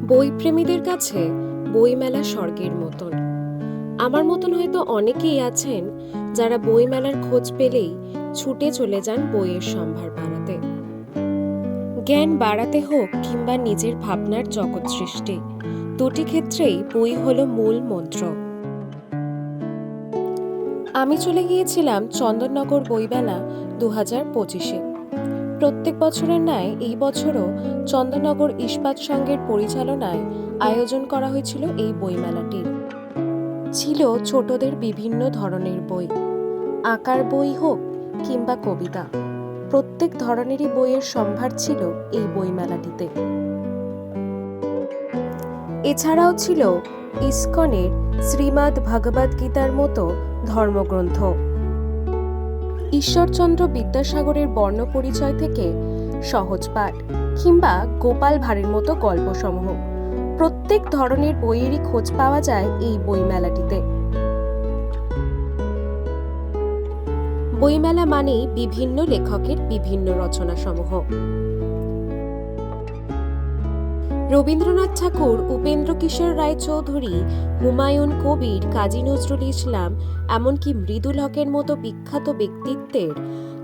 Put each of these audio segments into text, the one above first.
বইপ্রেমীদের কাছে বইমেলা স্বর্গের মতন। আমার মতন হয়তো অনেকেই আছেন যারা বইমেলার খোঁজ পেলেই ছুটে চলে যান বইয়ের সম্ভার বাড়াতে। জ্ঞান বাড়াতে হোক কিংবা নিজের ভাবনার জগৎ সৃষ্টি, দুটি ক্ষেত্রেই বই হলো মূল মন্ত্র। আমি চলে গিয়েছিলাম চন্দননগর বইমেলা 2025-এ। প্রত্যেক বছরের ন্যায় এই বছরও চন্দননগর ইস্পাত সংঘের পরিচালনায় আয়োজন করা হয়েছিল এই বইমেলাটির। ছিল ছোটদের বিভিন্ন ধরনের বই, আঁকার বই হোক কিংবা কবিতা, প্রত্যেক ধরনেরই বইয়ের সম্ভার ছিল এই বইমেলাটিতে। এছাড়াও ছিল ইসকনের শ্রীমদ্ ভগবদ গীতার মতো ধর্মগ্রন্থ, ঈশ্বরচন্দ্র বিদ্যাসাগরের বর্ণ পরিচয় থেকে সহজ পাঠ কিংবা গোপাল ভাঁড়ের মতো গল্পসমূহ, প্রত্যেক ধরনের বইয়েরই খোঁজ পাওয়া যায় এই বইমেলাটিতে। বইমেলা মানেই বিভিন্ন লেখকের বিভিন্ন রচনাসমূহ। রবীন্দ্রনাথ ঠাকুর, উপেন্দ্র কিশোর রায়চৌধুরী, হুমায়ুন কবির, কাজী নজরুল ইসলাম, এমনকি মৃদুল হকের মতো বিখ্যাত ব্যক্তিত্বের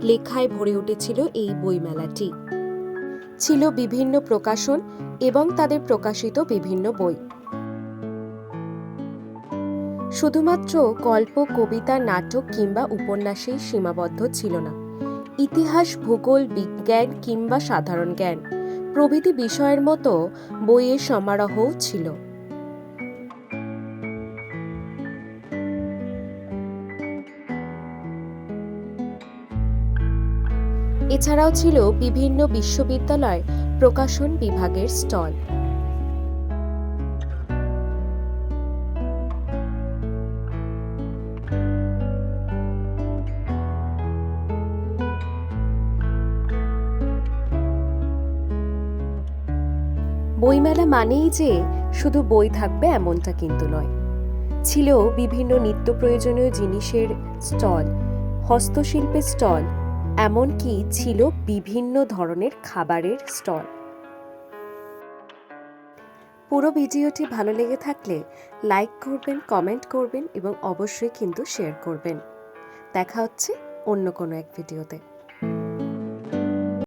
লেখায় ভরে উঠেছিল এই বইমেলাটি। ছিল বিভিন্ন প্রকাশন এবং তাদের প্রকাশিত বিভিন্ন বই। শুধুমাত্র গল্প, কবিতা, নাটক কিংবা উপন্যাসেই সীমাবদ্ধ ছিল না। ইতিহাস, ভূগোল, বিজ্ঞান কিংবা সাধারণ জ্ঞান প্রভৃতি বিষয়ের মতো বইয়ের সমারোহও ছিল। এছাড়াও ছিল বিভিন্ন বিশ্ববিদ্যালয় প্রকাশন বিভাগের স্টল। বইমেলা মানেই যে শুধু বই থাকবে এমনটা কিন্তু নয়। ছিল বিভিন্ন নিত্য প্রয়োজনীয় জিনিসের স্টল, হস্তশিল্পের স্টল, এমনকি ছিল বিভিন্ন ধরনের খাবারের স্টল। পুরো ভিডিওটি ভালো লেগে থাকলে লাইক করবেন, কমেন্ট করবেন এবং অবশ্যই কিন্তু শেয়ার করবেন। দেখা হচ্ছে অন্য কোনো এক ভিডিওতে।